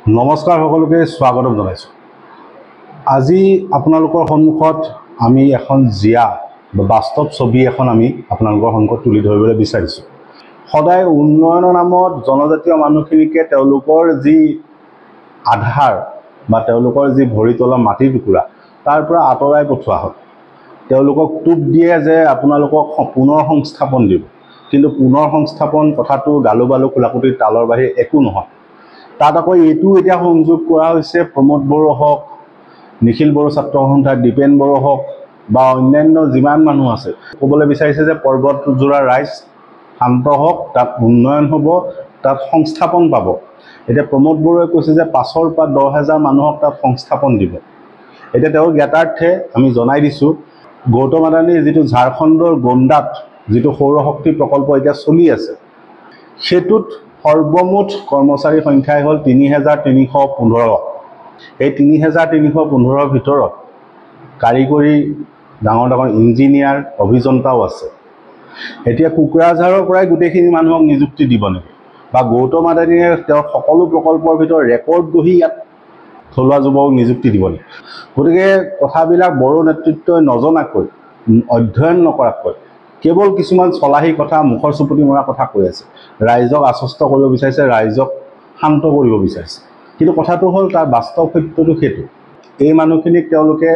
নমস্কাৰ সকলোকে স্বাগতম জনাইছোঁ। আজি আপোনালোকৰ সন্মুখত আমি এখন জিয়া বা বাস্তৱ ছবি এখন আমি আপোনালোকৰ সন্মুখত তুলি ধৰিবলৈ বিচাৰিছোঁ। সদায় উন্নয়নৰ নামত জনজাতীয় মানুহখিনিকে তেওঁলোকৰ যি আধাৰ বা তেওঁলোকৰ যি ভৰি তলা মাটিৰ টুকুৰা তাৰ পৰা আঁতৰাই পঠোৱা হয়। তেওঁলোকক টোপ দিয়ে যে আপোনালোকক পুনৰ সংস্থাপন দিব, কিন্তু পুনৰ সংস্থাপন কথাটো গালু বালু খোলাকুটিৰ তালৰ বাহিৰে একো নহয়। তাত আকৌ এইটো এতিয়া সংযোগ কৰা হৈছে প্ৰমোদ বড়ো হওক, নিখিল বড়ো ছাত্ৰ সন্থা, দীপেন বড়ো হওক বা অন্যান্য যিমান মানুহ আছে, ক'বলৈ বিচাৰিছে যে পৰ্বতজোৰা ৰাইজ শান্ত হওক, তাত উন্নয়ন হ'ব, তাত সংস্থাপন পাব। এতিয়া প্ৰমোদ বড়োৱে কৈছে যে 5ৰ পৰা 10,000 মানুহক তাত সংস্থাপন দিব। এতিয়া তেওঁৰ জ্ঞাতাৰ্থে আমি জনাই দিছোঁ, গৌতম আদানীৰ যিটো ঝাৰখণ্ডৰ গোণ্ডাত যিটো সৌৰশক্তি প্ৰকল্প এতিয়া চলি আছে, সেইটোত সৰ্বমুঠ কৰ্মচাৰী সংখ্যাই হ'ল 3,315। এই 3,315ৰ ভিতৰত কাৰিকৰী ডাঙৰ ডাঙৰ ইঞ্জিনিয়াৰ, অভিযন্তাও আছে। এতিয়া কোকৰাঝাৰৰ পৰাই গোটেইখিনি মানুহক নিযুক্তি দিব নেকি? বা গৌতম আদানীয়ে তেওঁৰ সকলো প্ৰকল্পৰ ভিতৰত ৰেকৰ্ড গঢ়ি ইয়াত থলুৱা যুৱকক নিযুক্তি দিব নেকি? গতিকে কথাবিলাক বড়ো নেতৃত্বই নজনাকৈ, অধ্যয়ন নকৰাকৈ কেৱল কিছুমান চলাহী কথা, মুখৰ চুপুতি মৰা কথা কৈ আছে। ৰাইজক আশ্বস্ত কৰিব বিচাৰিছে, ৰাইজক শান্ত কৰিব বিচাৰিছে। কিন্তু কথাটো হ'ল তাৰ বাস্তৱ সত্যটো সেইটো। এই মানুহখিনিক তেওঁলোকে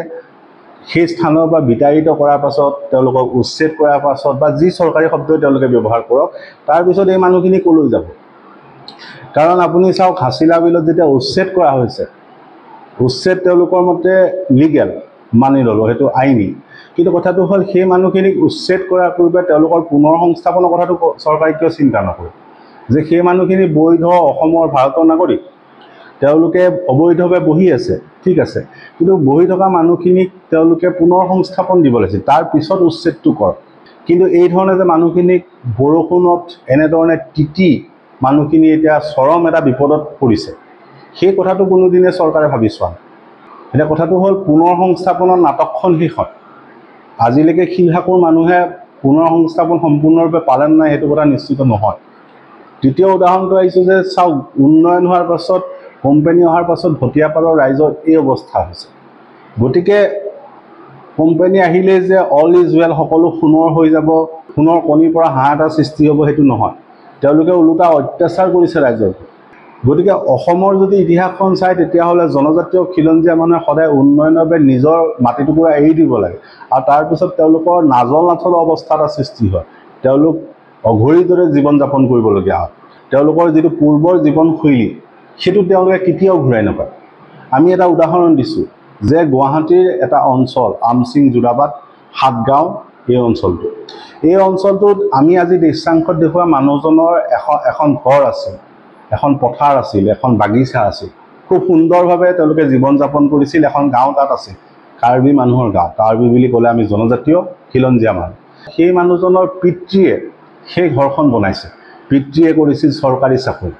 সেই স্থানৰ পৰা বিতাড়িত কৰাৰ পাছত, তেওঁলোকক উচ্ছেদ কৰাৰ পাছত বা যি চৰকাৰী শব্দই তেওঁলোকে ব্যৱহাৰ কৰক, তাৰপিছত এই মানুহখিনি ক'লৈ যাব? কাৰণ আপুনি চাওক, হাছিলা বিলত যেতিয়া উচ্ছেদ কৰা হৈছে, উচ্ছেদ তেওঁলোকৰ মতে লিগেল, মানি ল'লোঁ, সেইটো আইনী। কিন্তু কথাটো হ'ল সেই মানুহখিনিক উচ্ছেদ কৰাৰ পূৰ্বে তেওঁলোকৰ পুনৰ সংস্থাপনৰ কথাটো চৰকাৰে কিয় চিন্তা নকৰে? যে সেই মানুহখিনি বৈধ অসমৰ, ভাৰতৰ নাগৰিক, তেওঁলোকে অবৈধভাৱে বহি আছে, ঠিক আছে, কিন্তু বহি থকা মানুহখিনিক তেওঁলোকে পুনৰ সংস্থাপন দিব লাগিছিল, তাৰ পিছত উচ্ছেদটো কৰক। কিন্তু এই ধৰণে যে মানুহখিনিক বৰষুণত এনেধৰণে তিতি মানুহখিনি এতিয়া চৰম এটা বিপদত পৰিছে, সেই কথাটো কোনোদিনে চৰকাৰে ভাবি চোৱা নাই। এতিয়া কথাটো হ'ল, পুনৰ সংস্থাপনৰ নাটকখন শেষ হয়। আজিলৈকে শিলহাকুৰ মানুহে পুনৰ সংস্থাপন সম্পূৰ্ণৰূপে পালে নাই সেইটো কথা নিশ্চিত নহয়। দ্বিতীয় উদাহৰণটো আহিছোঁ যে চাওক, উন্নয়ন হোৱাৰ পাছত, কোম্পানী অহাৰ পাছত ভটিয়াপাৰৰ ৰাইজৰ এই অৱস্থা হৈছে। গতিকে কোম্পানী আহিলেই যে অল ইজ ৱেল, সকলো সোণৰ হৈ যাব, সোণৰ কণীৰ পৰা হাঁহ এটা সৃষ্টি হ'ব, সেইটো নহয়। তেওঁলোকে ওলোটা অত্যাচাৰ কৰিছে ৰাইজৰ। গতিকে অসমৰ যদি ইতিহাসখন চায়, তেতিয়াহ'লে জনজাতীয় খিলঞ্জীয়া মানুহে সদায় উন্নয়নৰ বাবে নিজৰ মাটি টুকুৰা এৰি দিব লাগে, আৰু তাৰপিছত তেওঁলোকৰ নাজল নাথল অৱস্থা এটা সৃষ্টি হয়। তেওঁলোক অঘৰীৰ দৰে জীৱন যাপন কৰিবলগীয়া হয়। তেওঁলোকৰ যিটো পূৰ্বৰ জীৱনশৈলী, সেইটো তেওঁলোকে কেতিয়াও ঘূৰাই নাপায়। আমি এটা উদাহৰণ দিছোঁ যে গুৱাহাটীৰ এটা অঞ্চল, আমচিং, যোৰাবাট, সাতগাঁও, এই অঞ্চলটোত আমি আজি দৃশ্যাংশত দেখুওৱা মানুহজনৰ এখন ঘৰ আছিল, এখন পথাৰ আছিল, এখন বাগিচা আছিল, খুব সুন্দৰভাৱে তেওঁলোকে জীৱন যাপন কৰিছিল। এখন গাঁও তাত আছিল, কাৰ্বি মানুহৰ গাঁও। কাৰ্বি বুলি ক'লে আমি জনজাতীয় খিলঞ্জীয়া মানুহ। সেই মানুহজনৰ পিতৃয়ে সেই ঘৰখন বনাইছে, পিতৃয়ে কৰিছিল চৰকাৰী চাকৰি।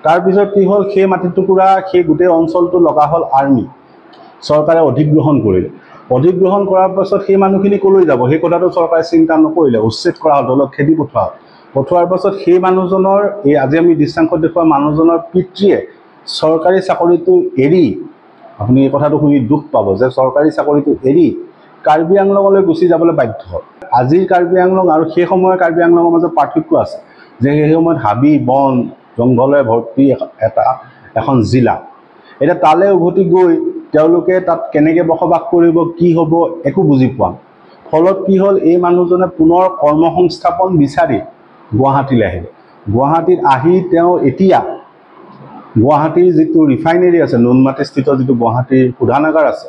তাৰপিছত কি হ'ল, সেই মাটি টুকুৰা, সেই গোটেই অঞ্চলটো লগা হ'ল আৰ্মি, চৰকাৰে অধিগ্ৰহণ কৰিলে। অধিগ্ৰহণ কৰাৰ পাছত সেই মানুহখিনি ক'লৈ যাব, সেই কথাটো চৰকাৰে চিন্তা নকৰিলে, উচ্ছেদ কৰা হ'ল, তেওঁলোকক খেদি পঠোৱাৰ পাছত সেই মানুহজনৰ, এই আজি আমি দৃশ্যাংশত দেখুওৱা মানুহজনৰ পিতৃয়ে চৰকাৰী চাকৰিটো এৰি, আপুনি এই কথাটো শুনি দুখ পাব যে চৰকাৰী চাকৰিটো এৰি কাৰ্বি আংলঙলৈ গুচি যাবলৈ বাধ্য হ'ল। আজিৰ কাৰ্বি আংলং আৰু সেই সময়ৰ কাৰ্বি আংলঙৰ মাজত পাৰ্থক্য আছে, যে সেই সময়ত হাবি বন জংঘলে ভৰ্তি এখন জিলা। এতিয়া তালৈ উভতি গৈ তেওঁলোকে তাত কেনেকৈ বসবাস কৰিব, কি হ'ব, একো বুজি পোৱা নাই। ফলত কি হ'ল, এই মানুহজনে পুনৰ কৰ্মসংস্থাপন বিচাৰি গুৱাহাটীলৈ আহিলে। গুৱাহাটীত আহি তেওঁ এতিয়া গুৱাহাটীৰ যিটো ৰিফাইনেৰী আছে, নুনমাটিস্থিত যিটো গুৱাহাটীৰ শোধনাগাৰ আছে,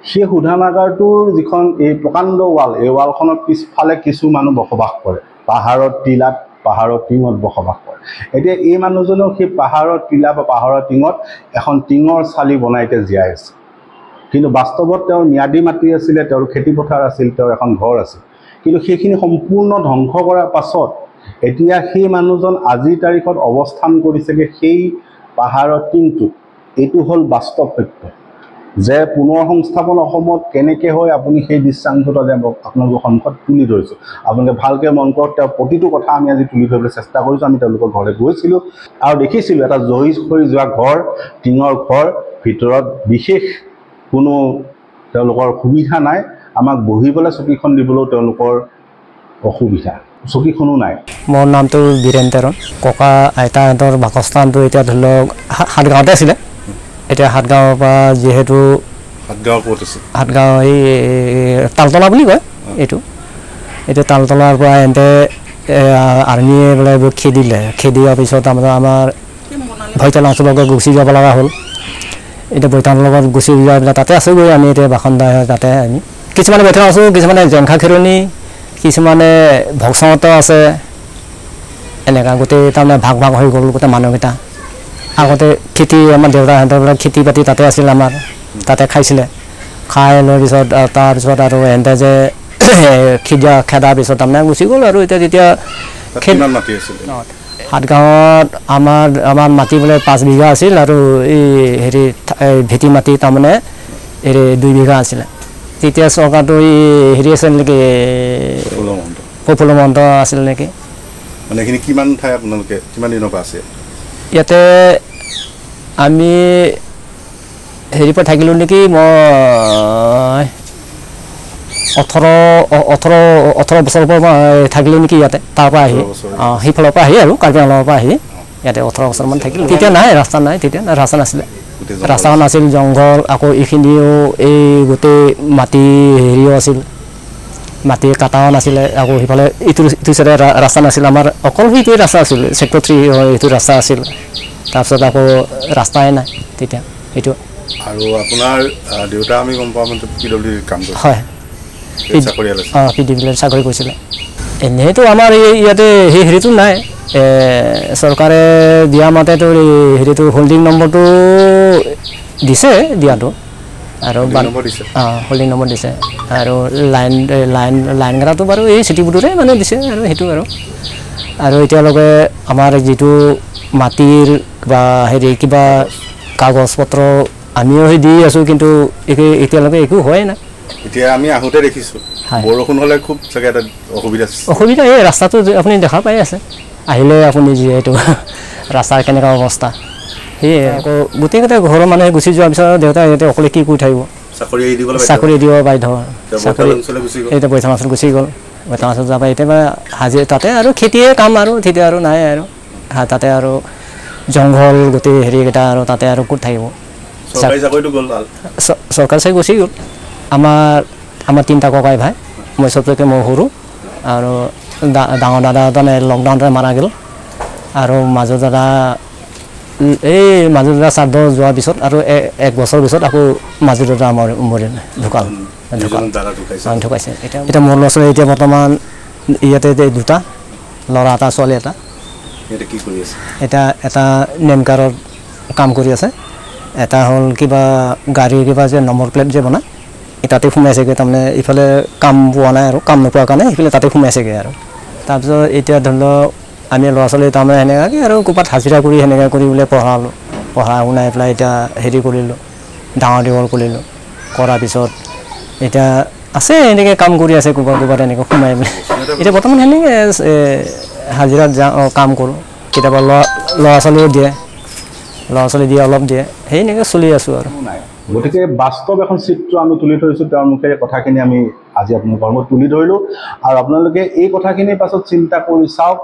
সেই শোধনাগাৰটোৰ যিখন এই প্ৰকাণ্ড ৱাল, এই ৱালখনৰ পিছফালে কিছু মানুহ বসবাস কৰে, পাহাৰৰ টিলাত, পাহাৰৰ টিঙত বসবাস কৰে। এতিয়া এই মানুহজনেও সেই পাহাৰৰ টিলা বা পাহাৰৰ টিঙত এখন টিঙৰ চালি বনাই এতিয়া জীয়াই আছে। কিন্তু বাস্তৱত তেওঁৰ ম্যাদী মাটি আছিলে, তেওঁৰ খেতিপথাৰ আছিল, তেওঁৰ এখন ঘৰ আছিল। কিন্তু সেইখিনি সম্পূৰ্ণ ধ্বংস কৰাৰ পাছত এতিয়া সেই মানুহজন আজিৰ তাৰিখত অৱস্থান কৰিছেগৈ সেই পাহাৰৰ টিংটোত। এইটো হ'ল বাস্তৱ সত্য। যে পুনৰ সংস্থাপন অসমত কেনেকৈ হয় আপুনি সেই দৃশ্যাংশটো আজি আপোনালোকৰ সন্মুখত তুলি ধৰিছোঁ। আপোনালোকে ভালকৈ মন কৰক, তেওঁৰ প্ৰতিটো কথা আমি আজি তুলি ধৰিবলৈ চেষ্টা কৰিছোঁ। আমি তেওঁলোকৰ ঘৰলৈ গৈছিলোঁ আৰু দেখিছিলোঁ এটা জহি হৈ যোৱা ঘৰ, টিঙৰ ঘৰ, ভিতৰত বিশেষ কোনো তেওঁলোকৰ সুবিধা নাই। আমাক বহিবলৈ চকীখন দিবলৈও তেওঁলোকৰ অসুবিধা, চকীখনো নাই। মোৰ নামটো বীৰেন তেৰণ। ককা আইতাহঁতৰ বাসস্থানটো এতিয়া ধৰি লওক সাতগাঁৱতে আছিলে। এতিয়া সাতগাঁৱৰ পৰা যিহেতু সাতগাঁও এই তালতলা বুলি কয় এইটো তালতলাৰ পৰা এন্তে আৰ্মিয়ে বোলে খেদিলে। খেদিয়াৰ পিছত আমাৰ ভৈতাল অঞ্চললৈকে গুচি যাব লগা হ'ল। এতিয়া ভৈতালৰ লগত গুচি যোৱা পেলাই তাতে আছোঁগৈ আমি। এতিয়া বাসন্দা তাতে আমি কিছুমানে ভৈতাল আছোঁ, কিছুমানে জেংখা খেৰণি, কিছুমানে ভকচাঙত আছে। এনেকুৱা গোটেই তাৰমানে ভাগ ভাগ হৈ গ'ল গোটেই মানুহকেইটা। আগতে খেতি আমাৰ দেউতাহঁতৰ খেতি বাতি তাতে আছিল, আমাৰ তাতে খাইছিলে। খাই লোৱাৰ পিছত তাৰপিছত আৰু এহেঁতে যে খেদাৰ পিছত তাৰমানে গুচি গ'ল। আৰু এতিয়া যেতিয়া সাতগাঁৱত আমাৰ মাটি বোলে 5 বিঘা আছিল, আৰু এই ভেটি মাটি তাৰমানে 2 বিঘা আছিলে। তেতিয়া চৰকাৰটো এই আছিল নেকি, প্ৰফুল্ল মহন্ত আছিল নেকি। মানে এইখিনি কিমান ঠাই আপোনালোকে কিমান দিনৰ পৰা আছে ইয়াতে? আমি পৰা থাকিলোঁ নেকি, মই 18 বছৰৰ পৰা থাকিলোঁ নেকি ইয়াতে। তাৰ পৰা আহি সেইফালৰ পৰা আহি আৰু কাৰ্বি আংলঙৰ পৰা আহি ইয়াতে 18 বছৰমান থাকিলোঁ। তেতিয়া নাই, ৰাস্তা নাই, তেতিয়া ৰাস্তা নাছিলে, ৰাস্তাও নাছিল, জংঘল। আকৌ এইখিনিও এই গোটেই মাটি আছিল, মাটি কাটাও নাছিলে। আকৌ সিফালে ইটো চাইডে ৰাস্তা নাছিল, আমাৰ অকল সেইটোৱে ৰাস্তা আছিল, ছেক্ৰেটাৰী হয় সেইটো ৰাস্তা আছিল। তাৰপিছত আকৌ ৰাস্তাই নাই তেতিয়া সেইটো। আৰু আপোনাৰ দেউতা আমি গম পাওঁ PWD কাম কৰিছে। হয়, PWD চাকৰি কৰিছিলে। এনেইতো আমাৰ ইয়াতে সেই হেৰিটো নাই, চৰকাৰে দিয়া মতেতো হেৰিটো হোল্ডিং নম্বৰটো দিছে, দিয়াটো আৰু হোল্ডিং নম্বৰ দিছে। আৰু লাইন ঘাটাটো বাৰু এই চিটি বোৰ্ডৰে মানে দিছে আৰু সেইটো আৰু এতিয়ালৈকে আমাৰ যিটো মাটিৰ বা কিবা কাগজ পত্ৰ আমিও দি আছোঁ, কিন্তু এতিয়ালৈকে একো হোৱাই নাই। এতিয়া আমি আহোঁতে দেখিছোঁ বৰষুণ হ'লে খুব চাগে এটা অসুবিধা। এই ৰাস্তাটো আপুনি দেখা পাই আছে, আহিলে আপুনি যিহেতু ৰাস্তাৰ কেনেকুৱা অৱস্থা। সেয়ে আকৌ গোটেইকেইটা ঘৰৰ মানুহে গুচি যোৱাৰ পিছত দেউতাই ইয়াতে অকলে কি কৰি থাকিব, চাকৰি দিব বাধ্য। চাকৰি এতিয়া বৈঠাল অঞ্চল গুচি গ'ল, বৈঠাল অঞ্চল যাব এতিয়া হাজিৰা তাতে আৰু খেতিয়ে কাম আৰু তেতিয়া আৰু নাই আৰু তাতে আৰু জংঘল গোটেই হেৰিকেইটা আৰু তাতে আৰু ক'ত থাকিব। চৰকাৰী চাকৰি গুচি গ'ল। আমাৰ 3টা ককাই ভাই, মই চবতকৈ মই সৰু। আৰু ডাঙৰ দাদা তাৰমানে লকডাউনতে মাৰা গ'ল। আৰু মাজু দাদা শ্ৰাদ্ধ যোৱাৰ পিছত আৰু 1 বছৰ পিছত আকৌ মাজু দাদা ঢুকাইছে। এতিয়া মোৰ ল'ৰা ছোৱালী এতিয়া বৰ্তমান ইয়াতে 2টা, ল'ৰা এটা ছোৱালী এটা। এতিয়া এটা নেমকাৰত কাম কৰি আছে, এটা হ'ল কিবা গাড়ী কিবা যে নম্বৰ প্লেট যে বনায় তাতে সোমাইছেগৈ। তাৰমানে ইফালে কাম পোৱা নাই আৰু কাম নোপোৱাৰ কাৰণে সেইফালে তাতে সোমাইছেগৈ। আৰু তাৰপিছত এতিয়া ধৰি লওক আমি ল'ৰা ছোৱালী তাৰমানে সেনেকুৱাকৈ আৰু ক'ৰবাত হাজিৰা কৰি সেনেকৈ কৰি বোলে পঢ়া শুনাই পেলাই এতিয়া হেৰি কৰিলোঁ, ডাঙৰ দীঘল কৰিলোঁ। কৰাৰ পিছত এতিয়া আছে এনেকৈ কাম কৰি আছে, ক'ৰবাত এনেকৈ সোমাই পেলাই এতিয়া বৰ্তমান সেনেকৈ হাজিৰাত যাওঁ, কাম কৰোঁ। কেতিয়াবা ল'ৰা ছোৱালীও দিয়ে, অলপ দিয়ে, সেই এনেকৈ চলি আছোঁ আৰু। গতিকে বাস্তৱ এখন চিত্ৰ আমি তুলি ধৰিছোঁ, তেওঁৰ মুখেৰে কথাখিনি আমি আজি আপোনালোকৰ লগত তুলি ধৰিলোঁ। আৰু আপোনালোকে এই কথাখিনিৰ পাছত চিন্তা কৰি চাওক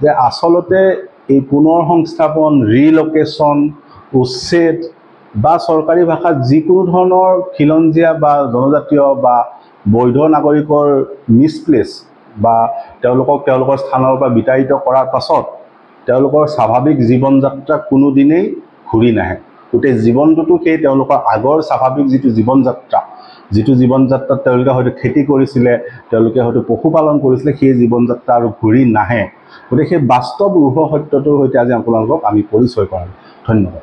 যে আচলতে এই পুনৰ সংস্থাপন, ৰিল'কেশ্যন, উচ্ছেদ বা চৰকাৰী ভাষাত যিকোনো ধৰণৰ খিলঞ্জীয়া বা জনজাতীয় বা বৈধ নাগৰিকৰ মিছপ্লেচ বা তেওঁলোকৰ স্থানৰ পৰা বিতাড়িত কৰাৰ পাছত তেওঁলোকৰ স্বাভাৱিক জীৱন যাত্ৰা কোনোদিনেই ঘূৰি নাহে। গোটেই জীৱনটোতো সেই তেওঁলোকৰ আগৰ স্বাভাৱিক যিটো জীৱন যাত্ৰাত তেওঁলোকে হয়তো খেতি কৰিছিলে, তেওঁলোকে হয়তো পশুপালন কৰিছিলে, সেই জীৱন যাত্ৰা আৰু ঘূৰি নাহে। গতিকে সেই বাস্তৱ ৰূঢ় সত্যটোৰ সৈতে আজি আপোনালোকক আমি পৰিচয় কৰালোঁ। ধন্যবাদ।